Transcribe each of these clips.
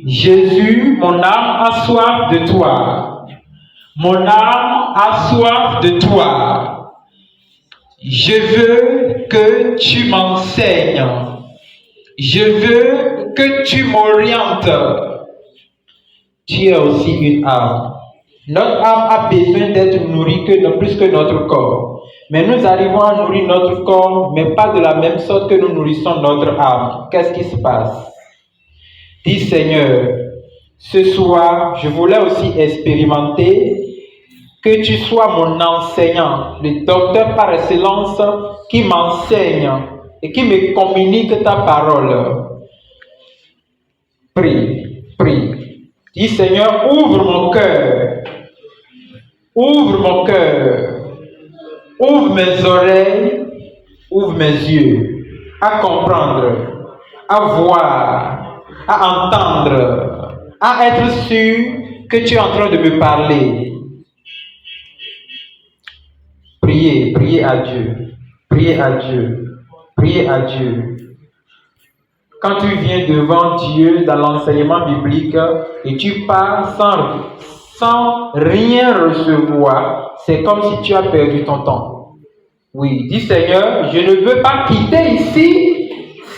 Jésus, mon âme a soif de toi. Mon âme a soif de toi. Je veux que tu m'enseignes. Je veux que tu m'orientes. Tu es aussi une âme. Notre âme a besoin d'être nourrie plus que notre corps. Mais nous arrivons à nourrir notre corps, mais pas de la même sorte que nous nourrissons notre âme. Qu'est-ce qui se passe? Dis Seigneur, ce soir, je voulais aussi expérimenter que tu sois mon enseignant, le docteur par excellence qui m'enseigne et qui me communique ta parole. Prie, prie. Dis Seigneur, ouvre mon cœur. Ouvre mon cœur. Ouvre mes oreilles. Ouvre mes yeux. À comprendre. À voir. À entendre. À être sûr que tu es en train de me parler. Priez, priez à Dieu. Priez à Dieu. Priez à Dieu. Quand tu viens devant Dieu dans l'enseignement biblique et tu parles sans rien recevoir, c'est comme si tu as perdu ton temps. Oui, dis Seigneur, je ne veux pas quitter ici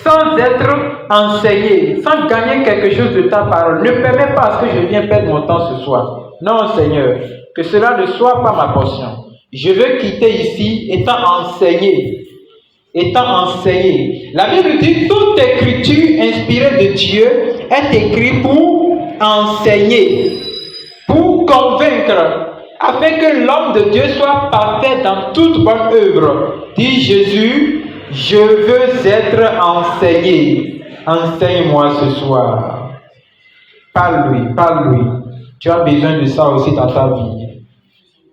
sans être enseigné, sans gagner quelque chose de ta parole. Ne permets pas à ce que je vienne perdre mon temps ce soir. Non Seigneur, que cela ne soit pas ma portion. Je veux quitter ici étant enseigné. La Bible dit toute écriture inspirée de Dieu est écrite pour enseigner, pour convaincre, afin que l'homme de Dieu soit parfait dans toute bonne œuvre. Dit Jésus, je veux être enseigné. Enseigne-moi ce soir. Parle-lui, parle-lui. Tu as besoin de ça aussi dans ta vie.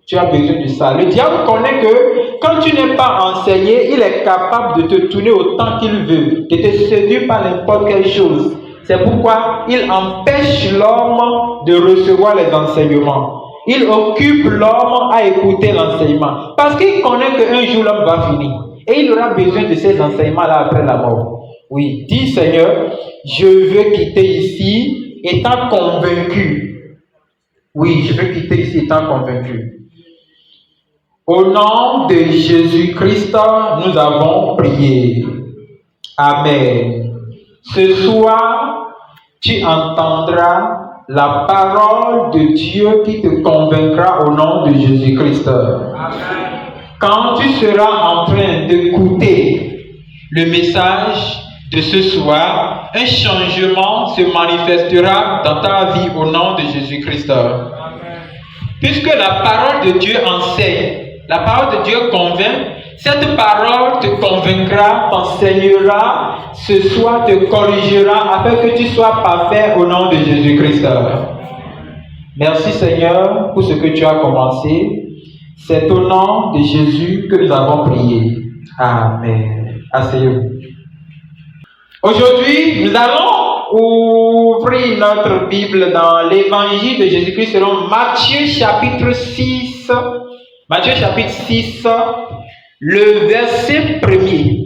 Tu as besoin de ça. Le diable connaît que quand tu n'es pas enseigné, il est capable de te tourner autant qu'il veut, de te séduire par n'importe quelle chose. C'est pourquoi il empêche l'homme de recevoir les enseignements. Il occupe l'homme à écouter l'enseignement. Parce qu'il connaît qu'un jour l'homme va finir. Et il aura besoin de ces enseignements-là après la mort. Oui, dis Seigneur, je veux quitter ici étant convaincu. Oui, je veux quitter ici étant convaincu. Au nom de Jésus-Christ, nous avons prié. Amen. Ce soir, tu entendras la parole de Dieu qui te convaincra au nom de Jésus-Christ. Quand tu seras en train d'écouter le message de ce soir, un changement se manifestera dans ta vie au nom de Jésus-Christ. Puisque la parole de Dieu enseigne, la parole de Dieu convainc, cette parole te convaincra, t'enseignera, ce soir te corrigera afin que tu sois parfait au nom de Jésus-Christ. Merci Seigneur pour ce que tu as commencé. C'est au nom de Jésus que nous avons prié. Amen. Asseyez-vous. Aujourd'hui, nous allons ouvrir notre Bible dans l'évangile de Jésus-Christ selon Matthieu chapitre 6. Matthieu chapitre 6, le verset 1er.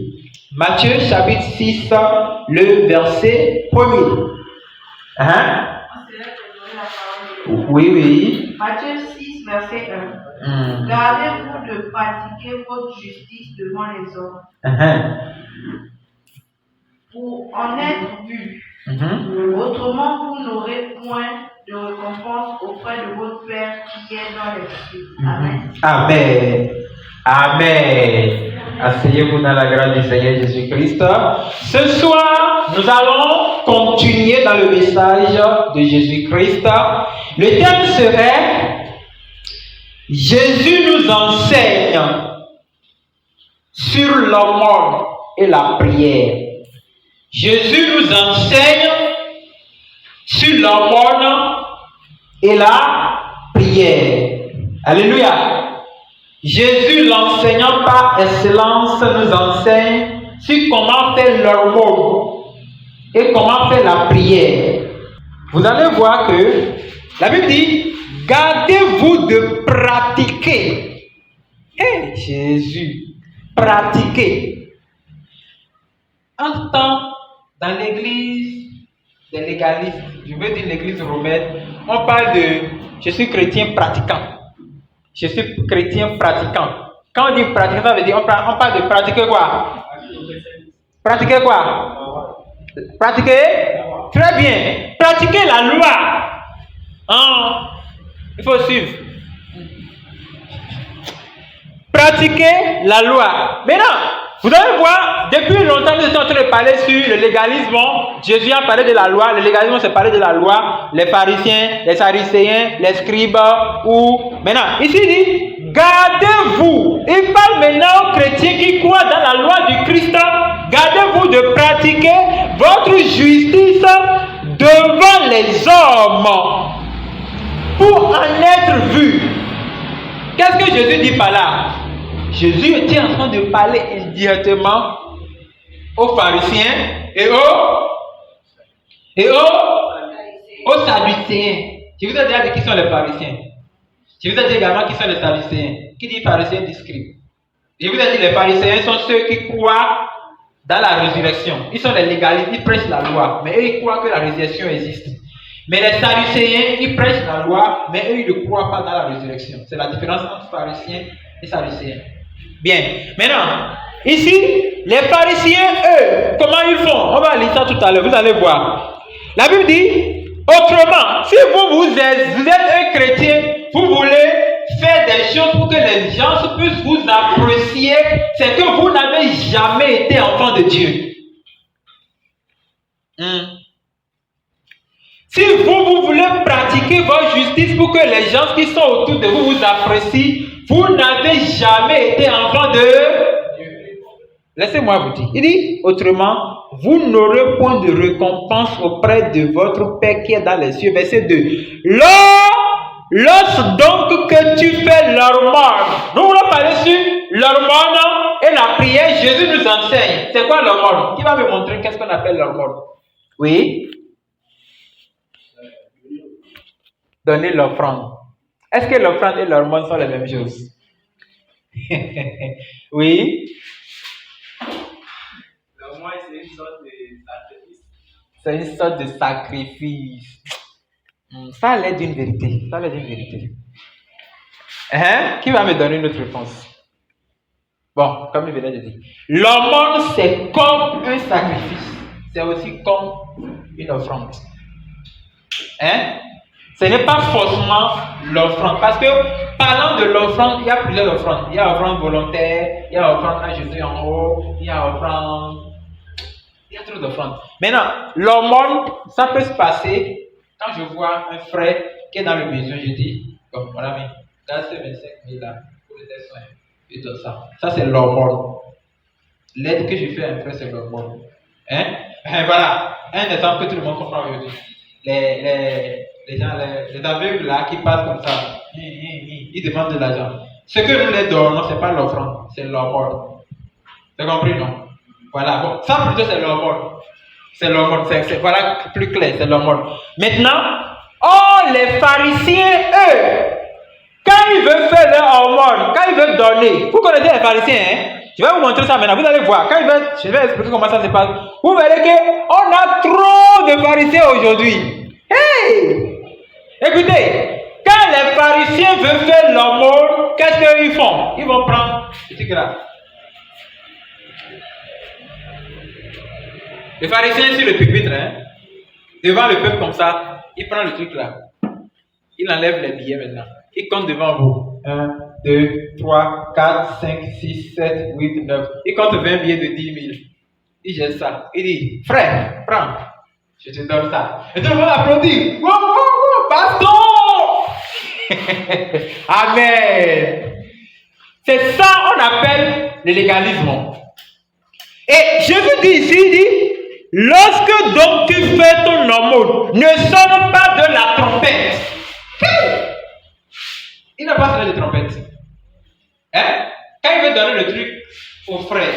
Matthieu chapitre 6, le verset 1er. Hein? Oui, oui. Matthieu 6, verset 1. Gardez-vous de pratiquer votre justice devant les hommes. Pour en être vu. Autrement, vous n'aurez point de récompense auprès de votre Père qui est dans les cieux. Amen. Amen. Amen. Asseyez-vous dans la grâce du Seigneur Jésus-Christ. Ce soir, nous allons continuer dans le message de Jésus-Christ. Le thème serait Jésus nous enseigne sur l'aumône et la prière. Jésus nous enseigne sur l'aumône et la prière. Alléluia. Jésus, l'enseignant par excellence, nous enseigne sur comment faire l'aumône et comment faire la prière. Vous allez voir que la Bible dit, gardez-vous de pratiquer. Hey, Jésus, pratiquer. En temps, dans l'église des légalistes, je veux dire l'église romaine, on parle de je suis chrétien pratiquant. Je suis chrétien pratiquant. Quand on dit pratiquant, ça veut dire on parle de pratiquer quoi? Pratiquer quoi? Pratiquer? Très bien. Pratiquer la loi. Hein? Il faut suivre. Pratiquer la loi. Maintenant, vous allez voir, depuis longtemps, nous sommes en train de parler sur le légalisme. Jésus a parlé de la loi. Le légalisme, c'est parler de la loi. Les pharisiens, les sadducéens, les scribes. Maintenant, ici, il dit, gardez-vous. Il parle maintenant aux chrétiens qui croient dans la loi du Christ. Gardez-vous de pratiquer votre justice devant les hommes pour en être vu. Qu'est-ce que Jésus dit par là? Jésus était en train de parler indirectement aux pharisiens et aux sadducéens. Je vous ai déjà dit qui sont les pharisiens. Je vous ai dit également qui sont les sadducéens. Qui dit pharisiens dit scribes. Je vous ai dit les pharisiens sont ceux qui croient dans la résurrection. Ils sont les légalistes, ils prêchent la loi, mais eux ils croient que la résurrection existe. Mais les sadducéens, ils prêchent la loi, mais eux ils ne croient pas dans la résurrection. C'est la différence entre pharisiens et sadducéens. Bien. Maintenant, ici, les pharisiens, eux, comment ils font? On va lire ça tout à l'heure, vous allez voir. La Bible dit, autrement, si vous êtes un chrétien, vous voulez faire des choses pour que les gens puissent vous apprécier, c'est que vous n'avez jamais été enfant de Dieu. Si vous voulez pratiquer votre justice pour que les gens qui sont autour de vous vous apprécient, vous n'avez jamais été enfant de Dieu. Laissez-moi vous dire. Il dit, autrement, vous n'aurez point de récompense auprès de votre Père qui est dans les cieux. Verset 2. Lorsque donc que tu fais l'hormone, nous voulons parler sur l'hormone et la prière, Jésus nous enseigne. C'est quoi l'hormone? Qui va me montrer qu'est-ce qu'on appelle l'hormone? Oui. Donner l'offrande. Est-ce que l'offrande et l'hormone sont les mêmes choses? Oui. L'hormone, c'est une sorte de sacrifice. C'est une sorte de sacrifice. Ça a l'air d'une vérité. Ça a l'air d'une vérité. Qui va me donner une autre réponse? Bon, comme il venait de dire. L'hormone, c'est comme un sacrifice. C'est aussi comme une offrande. Ce n'est pas forcément l'offrande. Parce que, parlant de l'offrande, il y a plusieurs offrandes. Il y a offrande volontaire, il y a offrande à Jésus en haut, il y a offrande. Il y a trop d'offrandes. Maintenant, l'hormone, ça peut se passer quand je vois un frère qui est dans le besoin. Je dis, comme mon ami, garde ces 25 000 là pour les soins. Et tout ça. Ça, c'est l'hormone. L'aide que je fais à un frère, c'est l'hormone. Voilà. Un exemple que tout le monde comprend aujourd'hui. Les gens, les aveugles là qui passent comme ça, ils demandent de l'argent. Ce que nous les donnons, ce n'est pas l'offrande, c'est l'hormone. Tu as compris, non? Voilà, bon, ça plutôt c'est l'hormone. C'est l'hormone, c'est voilà plus clair, c'est l'hormone. Maintenant, les pharisiens, eux, quand ils veulent faire leur hormone, quand ils veulent donner, vous connaissez les pharisiens, je vais vous montrer ça maintenant, vous allez voir. Quand je vais expliquer comment ça se passe. Vous verrez qu'on a trop de pharisiens aujourd'hui. Hey! Écoutez, quand les pharisiens veulent faire l'aumône, qu'est-ce qu'ils font? Ils vont prendre ce truc-là. Les pharisiens sur le pupitre, devant le peuple comme ça, ils prennent le truc-là. Ils enlèvent les billets maintenant. Ils comptent devant vous. 1, 2, 3, 4, 5, 6, 7, 8, 9. Ils comptent 20 billets de 10 000. Ils jettent ça. Ils disent, frère, prends. Je te donne ça. Et tout le monde applaudit. Wow, wow, wow, pasteur! Amen. C'est ça qu'on appelle le légalisme. Et Jésus dit ici, il dit, lorsque donc tu fais ton aumône, ne sonne pas de la trompette. Il n'a pas sonné de trompette. Quand il veut donner le truc au frère,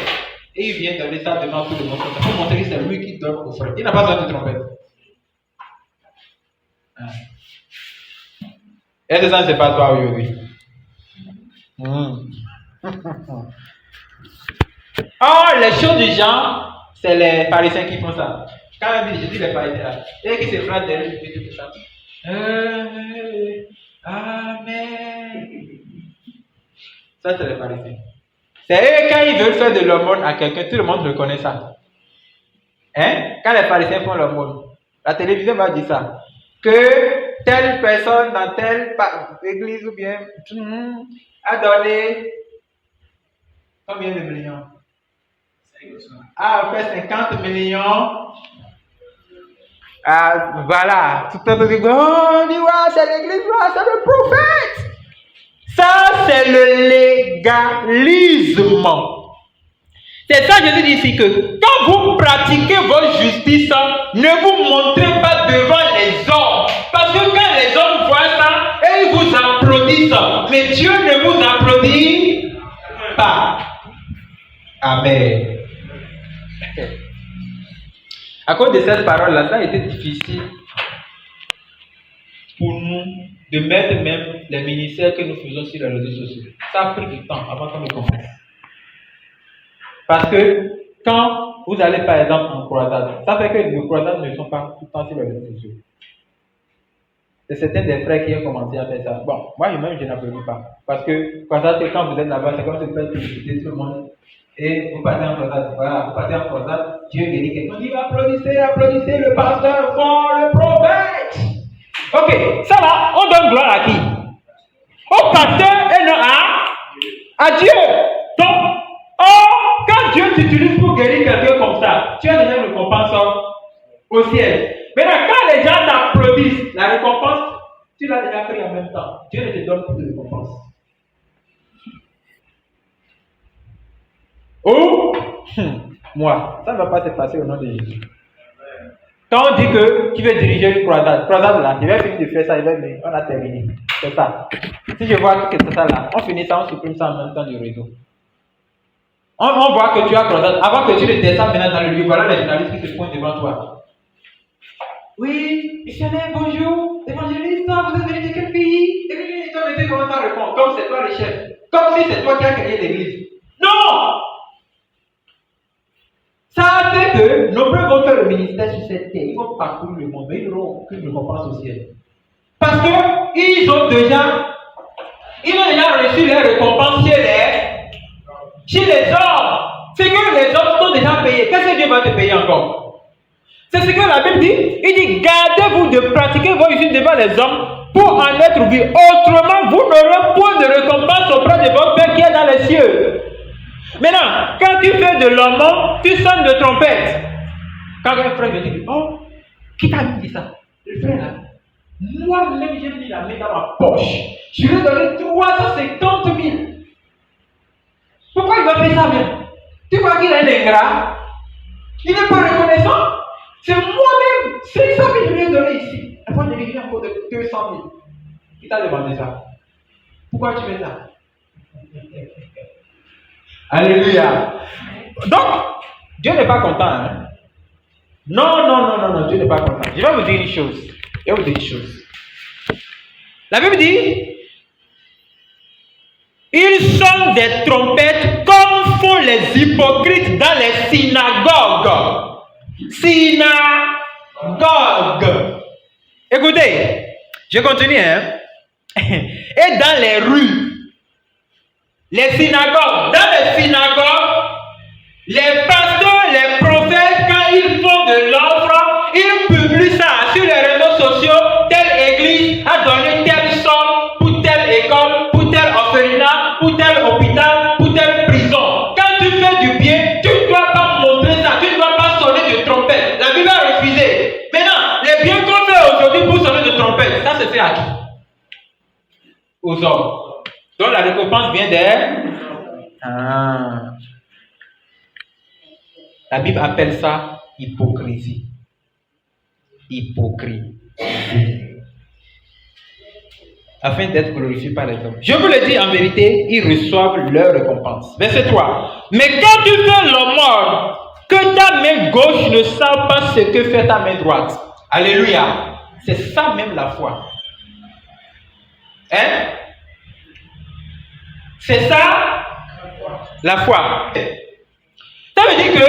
et il vient donner ça devant tout le monde, pour montrer que c'est lui qui donne au frère. Il n'a pas sonné de trompette. Est-ce que ça ne se passe pas aujourd'hui? Les choses du genre, c'est les pharisiens qui font ça. Quand la Bible dit Jésus les pharisiens là, et qui se frappe derrière lui, tout ça. Amen. Ça, c'est les pharisiens. C'est eux, quand ils veulent faire de l'aumône à quelqu'un, tout le monde reconnaît ça. Hein? Quand les pharisiens font l'aumône, la télévision va dire ça. Que telle personne dans telle église ou bien a donné combien de millions? A fait 50 millions. Voilà. Tout le monde dit, oh, on dit, ouais, c'est l'église, c'est le prophète. Ça, c'est le légalisme. C'est ça que Jésus dit ici que quand vous pratiquez votre justice, ne vous montrez pas devant les hommes. Parce que quand les hommes voient ça, ils vous applaudissent. Mais Dieu ne vous applaudit pas. Amen. À cause de cette parole-là, ça a été difficile pour nous de mettre même les ministères que nous faisons sur les réseaux sociaux. Ça a pris du temps avant qu'on le commence. Parce que quand vous allez par exemple en croisade, ça fait que nos croisades ne sont pas tout le temps sur les réseaux sociaux. C'est certains des frères qui ont commencé à faire ça. Bon, moi je n'applaudis pas. Parce que croisade, quand vous êtes là-bas, c'est comme si vous faites publicité tout le monde. Et vous partez en croisade. Voilà, vous partez en croisade, Dieu guérit quelqu'un. On dit applaudissez, applaudissez le pasteur fort, le prophète. Ok, ça va, on donne gloire à qui? Au pasteur et non à Dieu. Donc, quand Dieu t'utilise pour guérir quelqu'un comme ça, tu as déjà une récompense au ciel. Maintenant, quand les gens t'applaudissent, la récompense, tu l'as déjà pris en même temps. Dieu ne te donne plus de récompense. Ou, moi, ça ne va pas se passer au nom de Jésus. Quand on dit que tu veux diriger une croisade là, je vais finir de faire ça, on a terminé. C'est ça. Si je vois que c'est ça là, on finit ça, on supprime ça en même temps du réseau. On voit que tu as croisade. Avant que tu ne descendes maintenant dans le lieu, voilà les journalistes qui se pointent devant toi. Oui, missionnaire, bonjour, évangéliste, vous êtes venu de quel pays? Et toi, tu commences à répondre, comme c'est toi le chef. Comme si c'est toi qui as créé l'église. Non! Ça fait que nombreux vont faire le ministère sur cette terre. Ils vont parcourir le monde, mais ils n'auront aucune récompense au ciel. Parce qu'ils ont déjà reçu les récompenses chez les hommes. C'est que les hommes sont déjà payés. Qu'est-ce que Dieu va te payer encore? C'est ce que la Bible dit. Il dit, gardez-vous de pratiquer vos études devant les hommes pour en être vu. Autrement, vous n'aurez point de récompense auprès de votre Père qui est dans les cieux. Maintenant, quand tu fais de l'aumône, tu sonnes de trompette. Quand un frère me dit, oh, qui t'a dit ça? Le frère là. Moi-même, j'ai mis la main dans ma poche. Je lui ai donné 350 000. Pourquoi il va faire ça même? Tu crois qu'il est un ingrat? Il n'est pas reconnaissant? C'est moi-même, 500 000 je lui ai donné ici. Après, je lui ai encore de 200 000. Il t'a demandé ça. Pourquoi tu fais ça? Alléluia. Donc, Dieu n'est pas content. Hein? Non, Dieu n'est pas content. Je vais vous dire une chose. La Bible dit, ils sonnent des trompettes comme font les hypocrites dans les synagogues. Écoutez, je continue. Hein? Et dans les rues, les synagogues, les pasteurs, les prophètes, quand ils font de l'offre, ils publient ça sur les réseaux sociaux. Telle église a donné telle somme pour telle école, pour tel orphelinat, pour tel hôpital, pour telle prison. Quand tu fais du bien, tu ne dois pas montrer ça, tu ne dois pas sonner de trompette. La Bible a refusé. Maintenant, les biens qu'on fait aujourd'hui pour sonner de trompette, ça se fait à qui? Aux hommes. Donc la récompense vient d'elle. La Bible appelle ça hypocrisie. Afin d'être glorifié par les hommes. Je vous le dis en vérité, ils reçoivent leur récompense. Verset 3. Mais quand tu fais l'aumône, que ta main gauche ne sache pas ce que fait ta main droite. Alléluia. C'est ça même la foi. Hein? C'est ça la foi. Ça veut dire que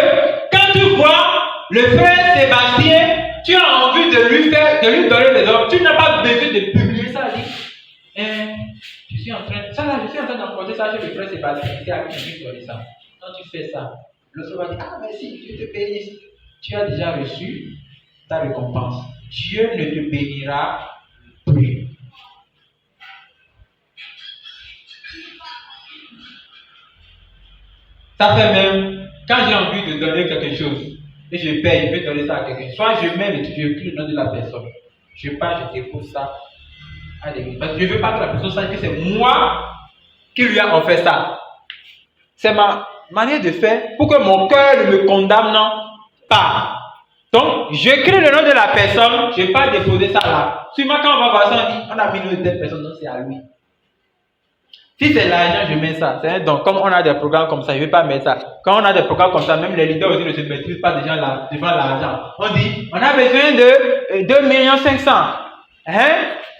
quand tu vois le frère Sébastien, tu as envie de lui donner des ordres, tu n'as pas besoin de publier ça. Je suis en train d'emporter ça chez le frère Sébastien, c'est à qui je vais donner ça. Quand tu fais ça, l'autre va dire, ah merci, Dieu te bénisse. Tu as déjà reçu ta récompense. Dieu ne te bénira plus. Ça fait même, quand j'ai envie de donner quelque chose, et je paye, je vais donner ça à quelqu'un. Soit je mets je écris le nom de la personne. Je pars, je dépose ça à l'église. Parce que je ne veux pas que la personne sache que c'est moi qui lui a offert ça. C'est ma manière de faire pour que mon cœur ne me condamne pas. Donc, j'écris le nom de la personne, je ne vais pas déposer ça là. Souvent, quand on va voir ça, on dit, on a mis une telle personne, donc c'est à lui. Si c'est l'argent, je mets ça. Donc, comme on a des programmes comme ça, je ne vais pas mettre ça. Quand on a des programmes comme ça, même les leaders aussi ne se maîtrisent pas déjà devant l'argent. On dit, on a besoin de 2 500 000.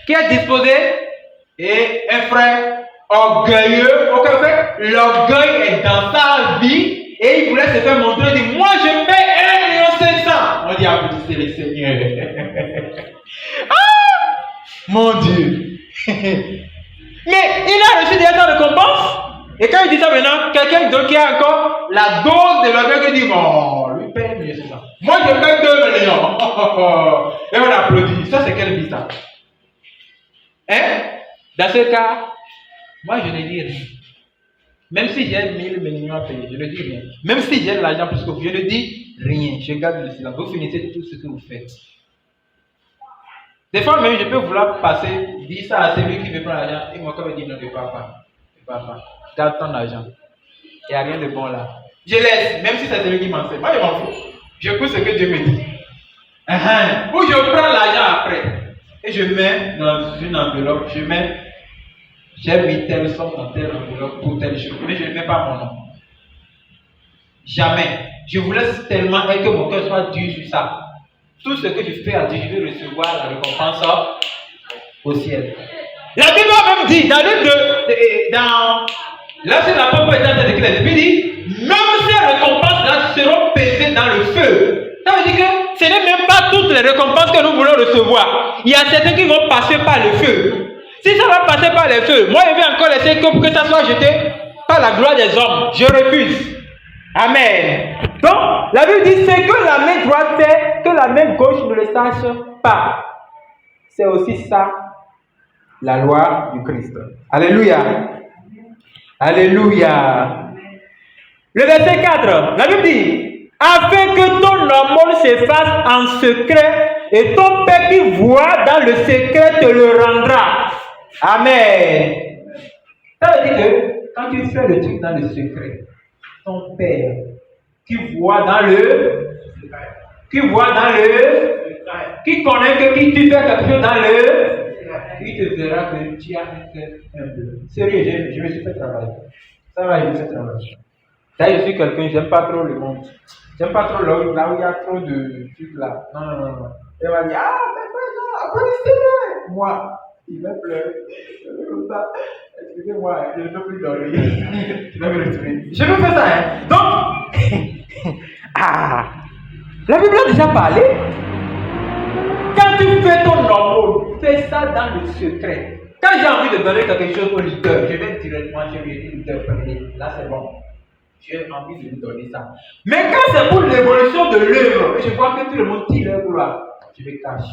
Qui est disposé? Et un frère orgueilleux. Ok, l'orgueil est dans sa vie et il voulait se faire montrer. Il dit, moi je paie 1 500 000. On dit, applaudissez le Seigneur. Ah! Mon Dieu. Mais il a reçu déjà sa récompense. Et quand il dit ça maintenant, quelqu'un d'autre qui a encore la dose de l'orgueil qui dit, bon, lui paye 1 500 000. Moi je paye 2 millions. Et on applaudit. Ça c'est quelle vie ça? Dans ce cas, moi je ne dis rien. Même si j'ai 1000 millions à payer, je ne dis rien. Même si j'ai de l'argent plus que vous, je ne dis rien. Je garde le silence. Vous finissez tout ce que vous faites. Des fois même, je peux vouloir dire ça à celui qui veut prendre l'argent. Et moi, comme il dit, non, ne pars pas. Garde ton argent. Il n'y a rien de bon là. Je laisse, même si c'est celui qui m'en fait. Moi, je m'en fous. Je écoute ce que Dieu me dit. Ou je prends l'argent après. Et je mets dans une enveloppe. J'ai mis telle somme dans telle enveloppe pour telle chose. Mais je ne mets pas mon nom. Jamais. Je vous laisse tellement et que mon cœur soit dur sur ça. Tout ce que je fais à Dieu, je vais recevoir la récompense au ciel. La Bible a même dit, là c'est la parole est en train d'écrire, il dit, même ces récompenses-là seront pesées dans le feu. Ça veut dire que ce n'est même pas toutes les récompenses que nous voulons recevoir. Il y a certains qui vont passer par le feu. Si ça va passer par le feu, moi je vais encore laisser pour que ça soit jeté par la gloire des hommes. Je refuse. Amen. Donc, la Bible dit, c'est que la main droite fait, que la main gauche ne le sache pas. C'est aussi ça, la loi du Christ. Alléluia. Alléluia. Le verset 4, la Bible dit, afin que ton amour s'efface en secret, et ton Père qui voit dans le secret te le rendra. Amen. Ça veut dire que, quand tu fais le truc dans le secret, ton Père qui voit dans le qui connaît que qui tu fais quelque chose dans le, il te verra que tu as un cœur humble. Sérieux, je me suis fait travailler. Ça va, je me suis fait travailler. Là, je suis quelqu'un, j'aime pas trop le monde. J'aime pas trop là où il y a trop de trucs là. Non. Il va dire, ah, mais non, applaudissez-le. Moi, il va pleurer. Comme ça. Excusez-moi, je ne peux plus dormir. Je vais me retrouver. Je peux faire ça, Donc, la Bible a déjà parlé. Quand tu fais ton amour, fais ça dans le secret. Quand j'ai envie de donner quelque chose au leader, je vais directement chez lui et dire, leader, prenez. Là, c'est bon. J'ai envie de lui donner ça. Mais quand c'est pour l'évolution de l'œuvre, je vois que tout le monde tire leur gloire, je vais cacher.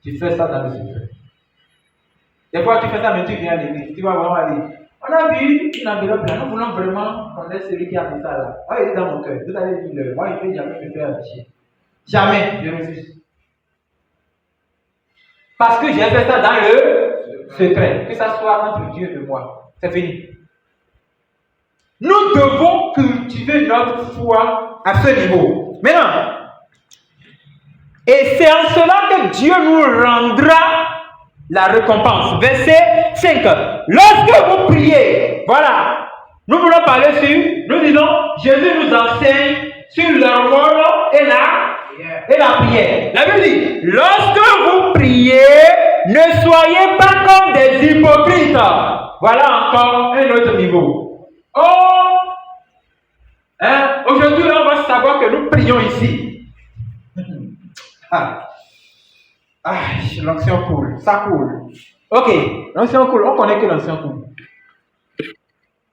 Tu fais ça dans le secret. Des fois, tu fais ça, mais tu viens à l'église. Tu vas vraiment dire, on a vu une enveloppe là, nous voulons vraiment connaître celui qui a fait ça là. Moi, il est dans mon cœur. Vous allez dire, moi, je ne vais jamais me faire afficher. Jamais, je refuse. Parce que j'ai fait ça dans le secret. Que ça soit entre Dieu et moi. C'est fini. Nous devons cultiver notre foi à ce niveau. Maintenant, et c'est en cela que Dieu nous rendra la récompense. Verset 5. Lorsque vous priez, voilà, nous voulons parler sur, nous disons, Jésus nous enseigne sur l'amour et la prière. La Bible dit, lorsque vous priez, ne soyez pas comme des hypocrites. Voilà encore un autre niveau. Aujourd'hui, on va savoir que nous prions ici. Ah, l'onction coule, ça coule. Ok, l'onction coule, on connaît que l'onction coule.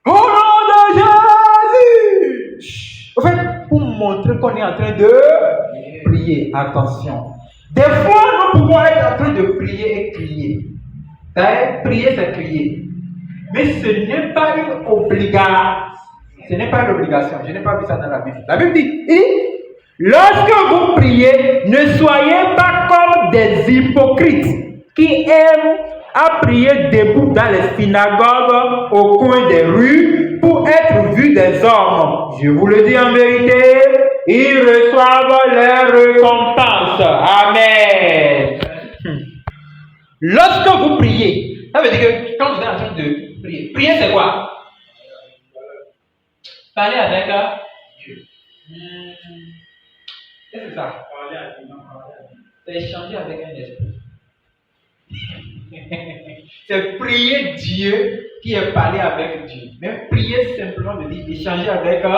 Au nom de Jésus! En fait, pour montrer qu'on est en train de prier, attention. Des fois, nous pouvons être en train de prier et crier. Prier, c'est crier. Mais ce n'est pas une obligation. Ce n'est pas une obligation. Je n'ai pas vu ça dans la Bible. La Bible dit, lorsque vous priez, ne soyez pas comme des hypocrites qui aiment à prier debout dans les synagogues au coin des rues pour être vus des hommes. Je vous le dis en vérité, ils reçoivent leur récompense. Amen. Lorsque vous priez, ça veut dire que quand vous êtes en train de prier, prier c'est quoi? Parler avec Dieu. Qu'est-ce que c'est ça? C'est échanger avec un esprit. C'est prier Dieu qui est parler avec Dieu. Mais prier simplement veut dire échanger avec on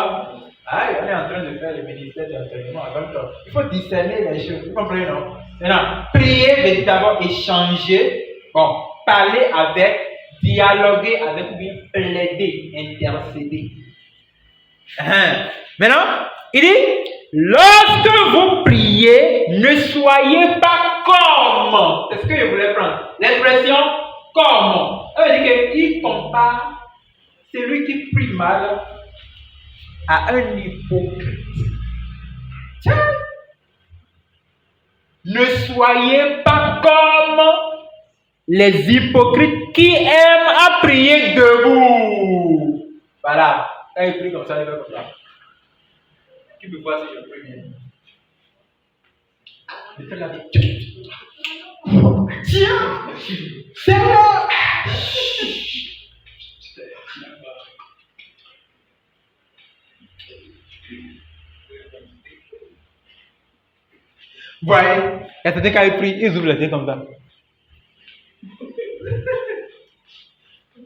est en train de faire le ministère d'enseignement avec toi. Il faut discerner les choses. Vous comprenez, non? Maintenant, prier veut d'abord échanger, parler avec, dialoguer avec, ou bien plaider, intercéder. Maintenant, il dit, lorsque vous priez, ne soyez pas comme. C'est ce que je voulais prendre. L'expression comme. Ça veut dire qu'il compare celui qui prie mal à un hypocrite. Tiens. Ne soyez pas comme les hypocrites qui aiment à prier debout. Voilà. Quand il prie comme ça, il va comme ça. Qui peut voir si je prie bien? Je fais la vie. Tiens! C'est là! Vous voyez, il y a certains quand ils prient, ils ouvrent les yeux comme ça.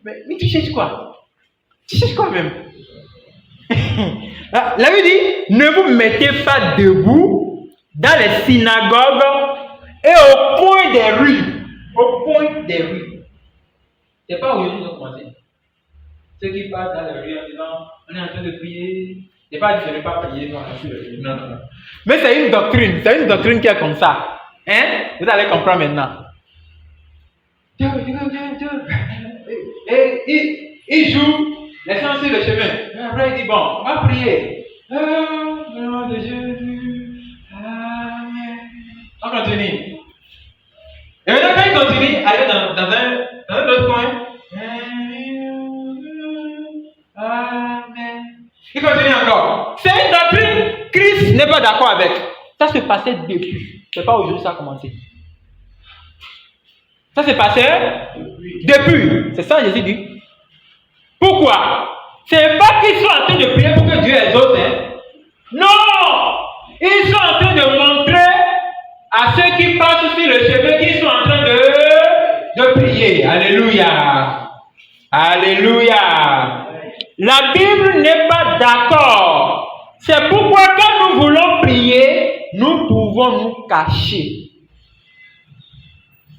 Mais tu cherches quoi? Tu cherches quoi même? La Bible dit, ne vous mettez pas debout dans les synagogues et au coin des rues. Au coin des rues. C'est pas aujourd'hui qu'ils ont commencé. Ceux qui passent dans les rues en disant, on est en train de prier. C'est pas dit, je ne vais pas prier, non, non. Mais c'est une doctrine qui est comme ça. Hein? Vous allez comprendre maintenant. Et il joue, laissant sur le chemin. Après, il dit, bon, on va prier. Au nom de Jésus. Amen. On continue. Et maintenant, quand il continue, allez dans un autre coin. Amen. Il continue encore. C'est une doctrine. Christ n'est pas d'accord avec. Ça se passait depuis. C'est pas aujourd'hui que ça a commencé. Ça s'est passé depuis. C'est ça Jésus dit. Pourquoi? C'est pas qu'ils sont en train de prier pour que Dieu exauce. Non! Ils sont en train de montrer à ceux qui passent sur le chemin qu'ils sont en train de prier. Alléluia. Alléluia. La Bible n'est pas d'accord. C'est pourquoi quand nous voulons prier, nous pouvons nous cacher.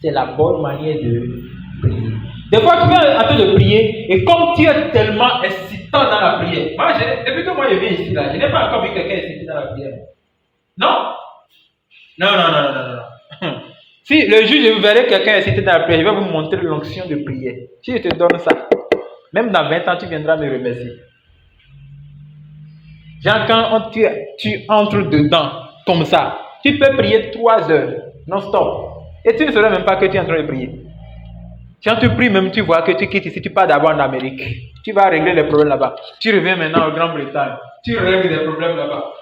C'est la bonne manière de prier. Des fois, tu es en train de prier et comme tu es tellement excitant dans la prière. Moi, depuis que moi je viens ici, là, je n'ai pas encore vu quelqu'un excité dans la prière. Non? Non. Si le jour je verrai quelqu'un excité dans la prière, je vais vous montrer l'onction de prière. Si je te donne ça, même dans 20 ans, tu viendras me remercier. Genre, quand tu entres dedans, comme ça, tu peux prier 3 heures, non-stop. Et tu ne saurais même pas que tu es en train de prier. Quand tu pries même, tu vois que tu quittes ici, tu pars d'abord en Amérique. Tu vas régler les problèmes là-bas. Tu reviens maintenant au Grande-Bretagne. Tu règles des problèmes là-bas.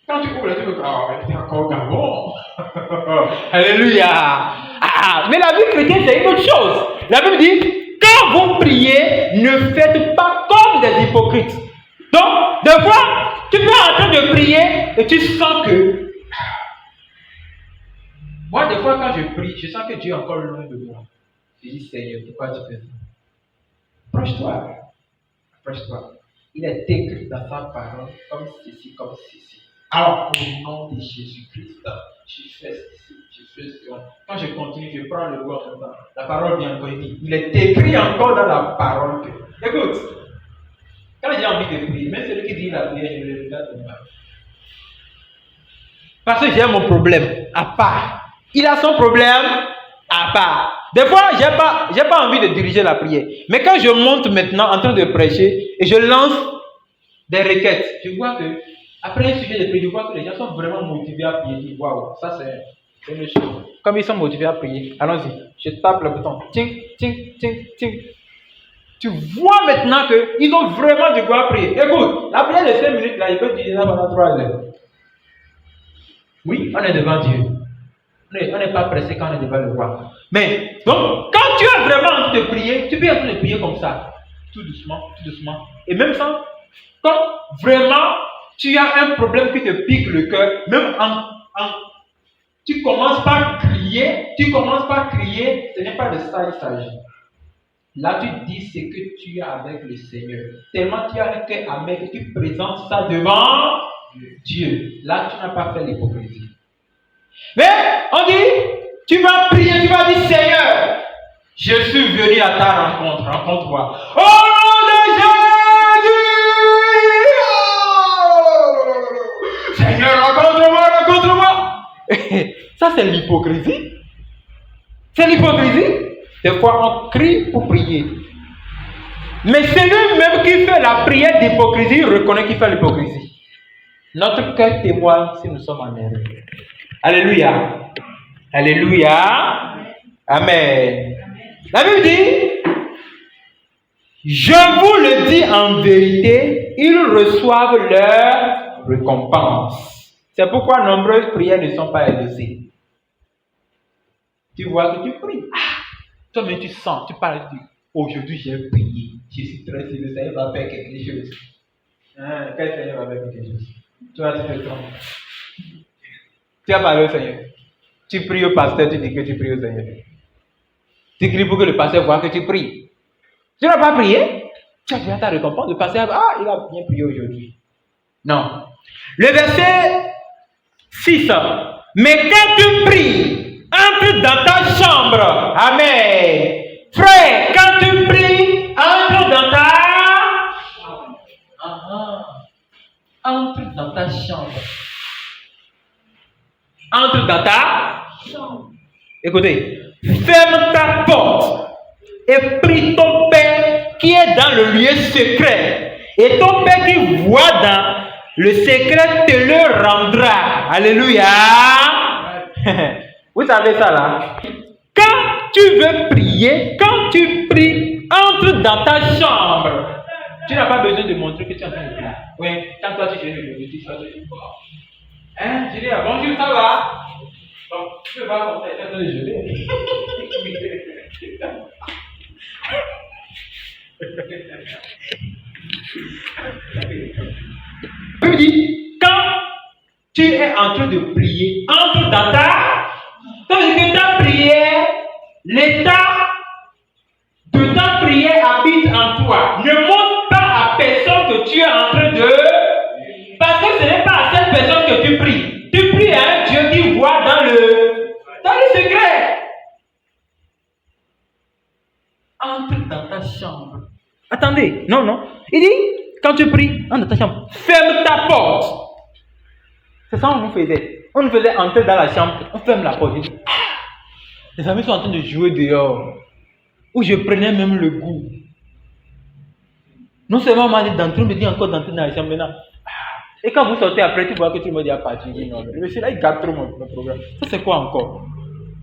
Quand tu ouvres, tu peux tu es encore au Gabon. Alléluia. Mais la vie chrétienne, c'est une autre chose. La Bible dit, quand vous priez, ne faites pas comme des hypocrites. Donc, des fois, tu peux en train de prier et tu sens que... Moi, des fois, quand je prie, je sens que Dieu est encore loin de moi. Je dis, Seigneur, pourquoi tu fais ça? Approche-toi. Il est écrit dans sa parole comme ceci, comme ceci. Alors, au nom de Jésus-Christ, je fais ceci, je fais cela. Quand je continue, je prends le goût en même temps. La parole vient encore, il dit, il est écrit encore dans la parole que. Écoute, quand j'ai envie de prier, même celui qui dit la prière, je le regarde de mal. Parce que j'ai mon problème à part. Il a son problème à part. Des fois, j'ai pas envie de diriger la prière. Mais quand je monte maintenant en train de prêcher et je lance des requêtes, je vois que après un sujet de prière, je vois que les gens sont vraiment motivés à prier. Waouh, ça c'est une chose. Comme ils sont motivés à prier, allons-y. Je tape le bouton. Ting, ting, ting, ting. Tu vois maintenant qu'ils ont vraiment de quoi prier. Écoute, la prière de 5 minutes là, ils peuvent dire ça pendant 3 heures. Oui, on est devant Dieu. On n'est pas pressé quand on est devant le roi. Mais, donc, quand tu as vraiment envie de prier, tu peux être en train de prier comme ça. Tout doucement, tout doucement. Et même sans, quand vraiment tu as un problème qui te pique le cœur, même tu commences par crier, ce n'est pas de ça qu'il s'agit. Là, tu dis ce que tu as avec le Seigneur. Tellement tu as un cœur amer que tu présentes ça devant Dieu. Là, tu n'as pas fait l'hypocrisie. Mais, on dit, tu vas prier, tu vas dire, Seigneur, je suis venu à ta rencontre, rencontre-moi. Oh nom de Jésus! Seigneur, rencontre-moi. Ça, c'est l'hypocrisie. C'est l'hypocrisie. Des fois, on crie pour prier. Mais celui-même qui fait la prière d'hypocrisie reconnaît qu'il fait l'hypocrisie. Notre cœur témoigne si nous sommes en erreur. Alléluia. Alléluia. Amen. La Bible dit, je vous le dis en vérité, ils reçoivent leur récompense. C'est pourquoi nombreuses prières ne sont pas exaucées. Tu vois que tu pries. Toi, mais tu sens, tu parles, tu dis, aujourd'hui j'ai prié, je suis très sûr, le Seigneur va faire quelque chose. Quel Seigneur va faire quelque chose? Toi, tu te trompes. Tu as parlé au Seigneur. Tu pries au pasteur, tu dis que tu pries au Seigneur. Tu cries pour que le pasteur voit que tu pries. Tu n'as pas prié? Tu as déjà ta récompense. Le pasteur, il a bien prié aujourd'hui. Non. Le verset 6. Mais quand tu pries, entre dans ta chambre. Amen. Frère, quand tu pries, entre dans ta chambre. Entre dans ta chambre. Entre dans ta chambre. Écoutez, ferme ta porte et prie ton Père qui est dans le lieu secret. Et ton Père qui voit dans le secret te le rendra. Alléluia. Vous savez ça là? Quand tu veux prier, quand tu pries, entre dans ta chambre. Tu n'as pas besoin de montrer que tu es en train de prier. Oui, quand toi tu fais le petit, tu vas te dire, hein, je dis, bonjour, ça va? Bon, tu peux pas comme ça, tu es en train de geler. Il dit, quand tu es en train de prier, entre dans ta, tandis que ta prière, l'état de ta prière habite en toi. Ne montre pas à personne que tu es en train de, parce que ce n'est pas à cette personne que tu pries. Tu pries à un Dieu qui voit dans le secret. Entre dans ta chambre. Attendez, non. Il dit, quand tu pries, entre dans ta chambre, ferme ta porte. C'est ça qu'on nous faisait. On nous faisait entrer dans la chambre, on ferme la porte. Dit, les amis sont en train de jouer dehors. Où je prenais même le goût. Non seulement on m'a dit d'entrer, on me dit encore d'entrer dans la chambre maintenant. Et quand vous sortez après, tu vois que tout le monde est à partir. Non, le monsieur là, il garde trop mon programme. Ça, c'est quoi encore?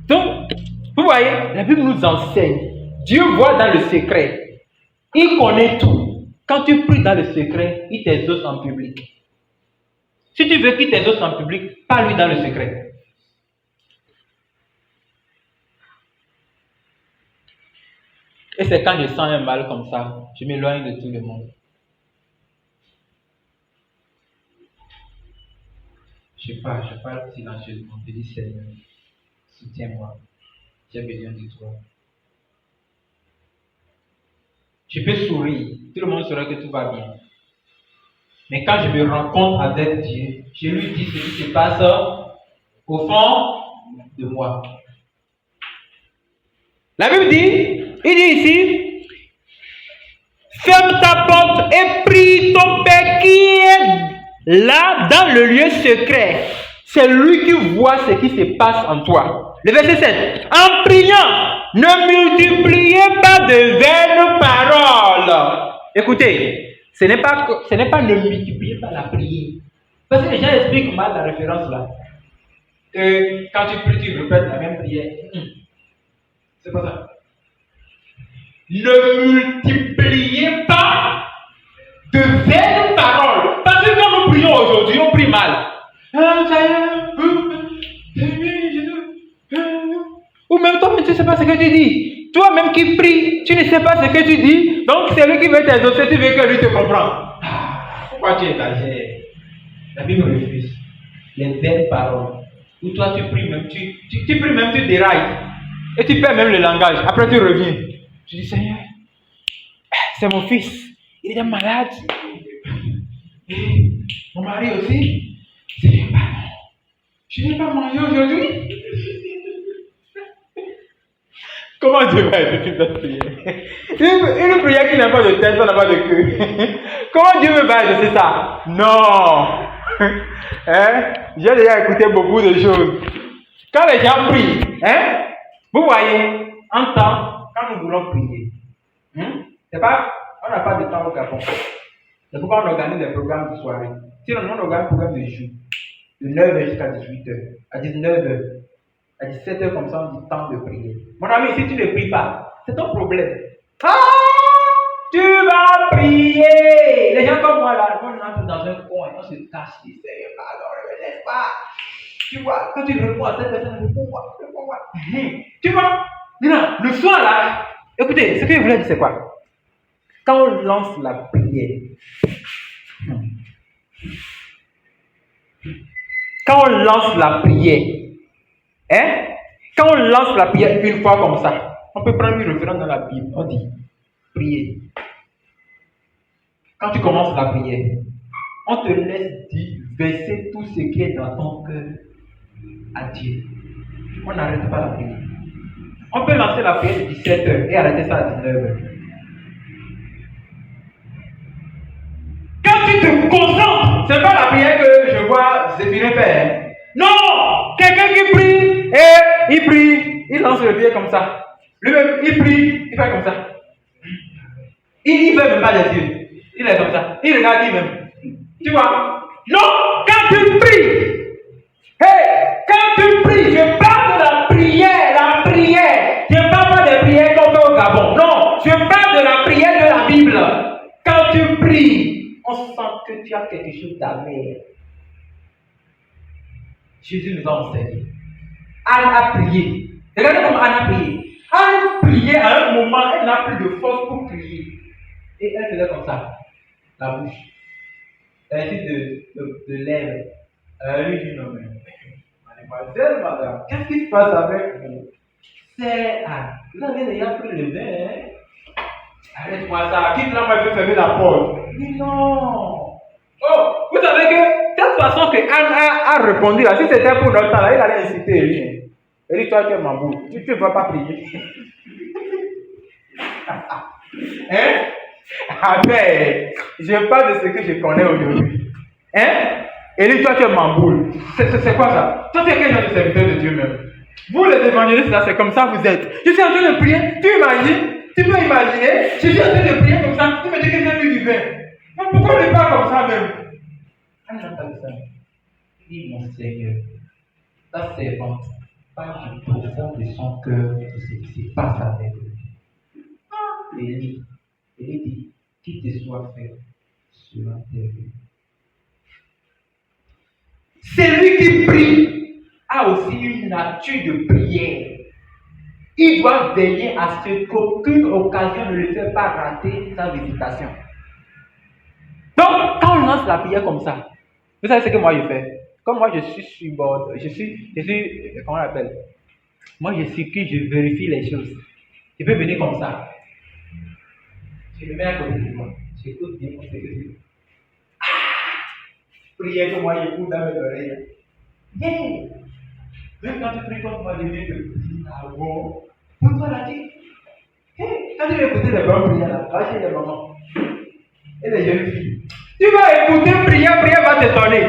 Donc, vous voyez, la Bible nous enseigne. Dieu voit dans le secret. Il connaît tout. Quand tu pries dans le secret, il t'exauce en public. Si tu veux qu'il t'exauce en public, parle-lui dans le secret. Et c'est quand je sens un mal comme ça, je m'éloigne de tout le monde. Je parle silencieusement. Je dis, Seigneur, soutiens-moi. J'ai besoin de toi. Je peux sourire. Tout le monde saura que tout va bien. Mais quand je me rencontre avec Dieu, je lui dis ce qui se passe au fond de moi. La Bible dit, il dit ici, ferme ta porte et prie ton Père qui est là dans le lieu secret. C'est lui qui voit ce qui se passe en toi. Le verset 7. En priant, ne multipliez pas de vaines paroles. Écoutez, ce n'est pas ne multiplier pas la prière. Parce que les gens expliquent mal la référence là. Quand tu pries, tu répètes la même prière. C'est pas ça. Ne multipliez pas de vaines paroles. Parce que quand nous prions aujourd'hui, on prie mal. Ou même toi, tu ne sais pas ce que tu dis. Toi-même qui pries, tu ne sais pas ce que tu dis. Donc c'est lui qui veut t'exaucer, tu veux que lui te comprenne. Pourquoi tu exagères? La Bible refuse les vaines paroles. Ou toi tu pries même, tu pries même, tu dérailles. Et tu perds même le langage. Après tu reviens. Tu dis Seigneur, c'est mon fils. Il est malade. Et mon mari aussi. Seigneur, pardon. Je n'ai pas mangé aujourd'hui. Comment Dieu va écouter cette prière? Une prière qui n'a pas de tête, ça n'a pas de queue. Comment Dieu va exaucer ça? Non. J'ai déjà écouté beaucoup de choses. Quand les gens prient, vous voyez, en temps, quand nous voulons prier, c'est pas, on n'a pas de temps au Gabon. C'est pourquoi on organise des programmes de soirée. Sinon, on organise des programmes de jour, de 9h jusqu'à 18h, à 19h, à 17h, comme ça, on dit temps de prier. Mon ami, si tu ne pries pas, c'est ton problème. Ah, tu vas prier. Les gens comme moi, là, on entre dans un coin, on se cache, on dit, Seigneur, pardon, ne me laisse pas. Tu vois, quand tu réponds à cette personne, réponds-moi. Tu vois, non, le soir là, écoutez, ce que je voulais dire, c'est quoi? Quand on lance la prière, quand on lance la prière une fois comme ça, on peut prendre une référence dans la Bible, on dit, prier. Quand tu commences la prière, on te laisse dire, verser tout ce qui est dans ton cœur à Dieu. On n'arrête pas la prière. On peut lancer la prière de 17h et arrêter ça à 19h. Quand tu te concentres, c'est pas la prière que je vois Zéphirin faire. Non! Quelqu'un qui prie, et il prie, il lance le pied comme ça. Lui-même, il prie, il fait comme ça. Il fait même pas les yeux. Il est comme ça. Il regarde lui-même. Tu vois? Non! Quand tu pries, quand tu pries, je parle de la prière. Je ne parle pas des prières qu'on fait au Gabon. Non, je parle de la prière de la Bible. Quand tu pries, on sent que tu as quelque chose d'amer. Jésus nous a enseigné. Anne a prié. Regardez comment Anne a prié. Anne priait à un moment, elle n'a plus de force pour prier. Et elle faisait comme ça, la bouche. Elle dit de lèvres. Elle lui dit non, mais mademoiselle, madame, qu'est-ce qui se passe avec vous? C'est Anne. Vous avez déjà pris le vin, Arrête-moi ça. Quitte là, moi, je peux fermer la porte. Il dit non. Oh, vous savez que cette façon que Anne a répondu là, si c'était pour notre temps là, il allait inciter lui. Il dit, toi, tu es mamboule. Tu ne vas pas prier. Amen. Je parle de ce que je connais aujourd'hui. Et lui, toi, tu es mamboule. C'est quoi ça? Toi, tu es quel genre de serviteur de Dieu même? Vous, les évangélistes, là, c'est comme ça vous êtes. Je suis en train de prier. Tu imagines? Tu peux imaginer? Je suis en train de prier comme ça. Tu me dis que j'ai bu du vin. Mais pourquoi on n'est pas comme ça même? Ah, j'entends ça. Il dit, mon Seigneur, ta servante parle du profond de son cœur de ce qui se passe avec lui. Et il dit, qu'il te soit fait sur la terre. Celui qui prie a aussi une nature de prière. Il doit veiller à ce qu'aucune occasion ne le fait pas rater sa visitation. Donc, quand on lance la prière comme ça, vous savez ce que moi je fais? Comme moi je suis sur bord, comment on appelle? Moi je circule, je vérifie les choses. Je peux venir comme ça. Je me mets à côté de moi. J'écoute bien ce que je dis. Prière que moi j'écoute dans mes oreilles. Yeah. Même quand tu pries comme moi, je viens de prier. Ah bon? Pourquoi l'a dit? Quand tu vas écouter les bonnes prières là, va chez les mamans et les jeunes filles. Tu vas écouter prière va t'étonner.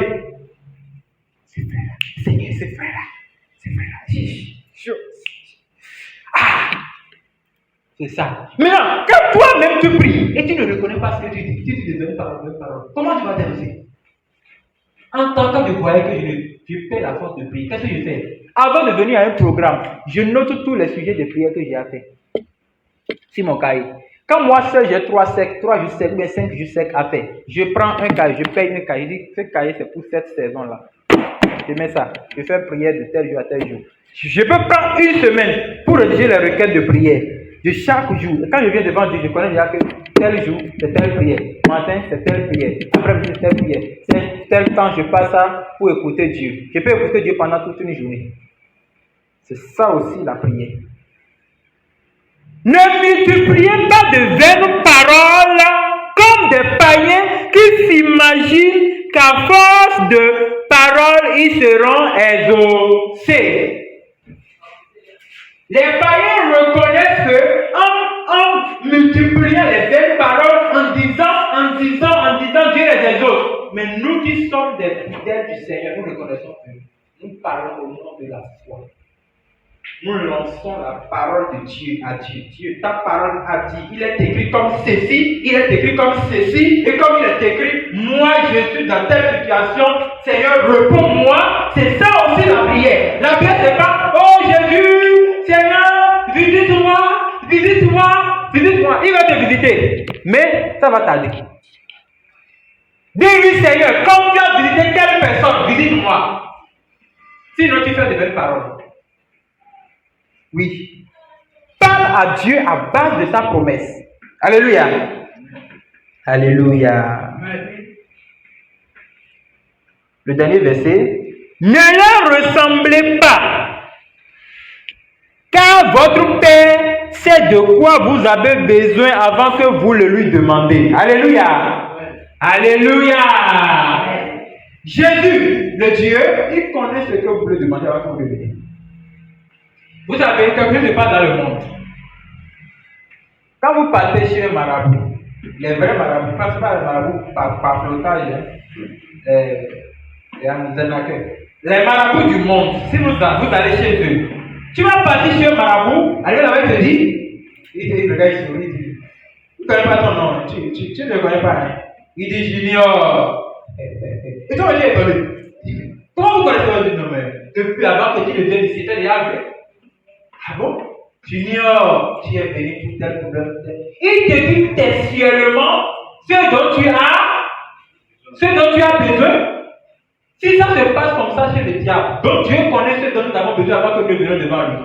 C'est frère là, Seigneur, c'est frère là. Chaud. Ah! C'est ça. Maintenant, quand toi-même tu pries et tu ne reconnais pas ce que tu dis, tu dis de parole, comment tu vas t'amuser? En tant que je voyais que je perds la force de prier, qu'est-ce que je fais? Avant de venir à un programme, je note tous les sujets de prière que j'ai à faire. Sur mon cahier. Quand moi seul j'ai 3 jours secs, ou 5 jours secs à faire, je prends un cahier, je paye un cahier, je dis ce cahier c'est pour cette saison-là. Je mets ça, je fais prière de tel jour à tel jour. Je peux prendre une semaine pour rédiger les requêtes de prière de chaque jour. Et quand je viens devant Dieu, je connais déjà que tel jour c'est telle prière, matin c'est telle prière, après-midi c'est telle prière, c'est tel temps je passe ça pour écouter Dieu. Je peux écouter Dieu pendant toute une journée. C'est ça aussi la prière. Ne multipliez pas de vaines paroles comme des païens qui s'imaginent qu'à force de paroles, ils seront exaucés. Les païens reconnaissent qu'en multipliant les vaines paroles, en disant Dieu les exauce. Mais nous qui sommes des fidèles du Seigneur, nous reconnaissons que nous parlons au nom de la foi. Nous lançons la parole de Dieu à Dieu. Dieu, ta parole a dit, il est écrit comme ceci, il est écrit comme ceci, et comme il est écrit, moi je suis dans telle situation, Seigneur, réponds-moi. C'est ça aussi la prière. La prière, c'est pas, oh Jésus, Seigneur, visite-moi. Il va te visiter. Mais ça va tarder. Dis-lui, Seigneur, comme tu as visité telle personne, visite-moi. Sinon, tu fais de belles paroles. Oui. Parle à Dieu à base de sa promesse. Alléluia. Alléluia. Le dernier verset. Ne leur ressemblez pas, car votre Père sait de quoi vous avez besoin avant que vous le lui demandez. Alléluia. Alléluia. Jésus, le Dieu, il connaît ce que vous voulez demander avant que vous le demandez. Vous savez, quelque chose se passe dans le monde. Quand vous partez chez un marabout, les vrais marabouts, pas les marabouts par flottage, les marabouts du monde, si vous allez chez eux, tu vas partir chez un marabout, aller là-bas te dire, le gars il sourit, il dit, tu ne connais pas ton nom, tu ne le connais pas, hein? Il dit Junior. Et toi, tu es étonné. Comment vous connaissez votre nom? Depuis avant que tu ne viennes ici, tu es déjà fait. Ah bon? Junior, tu es venu pour tel problème. Il te dit textuellement ce dont tu as besoin. Si ça se passe comme ça chez le diable, donc Dieu connaît ce dont nous avons besoin avant que nous venions devant lui.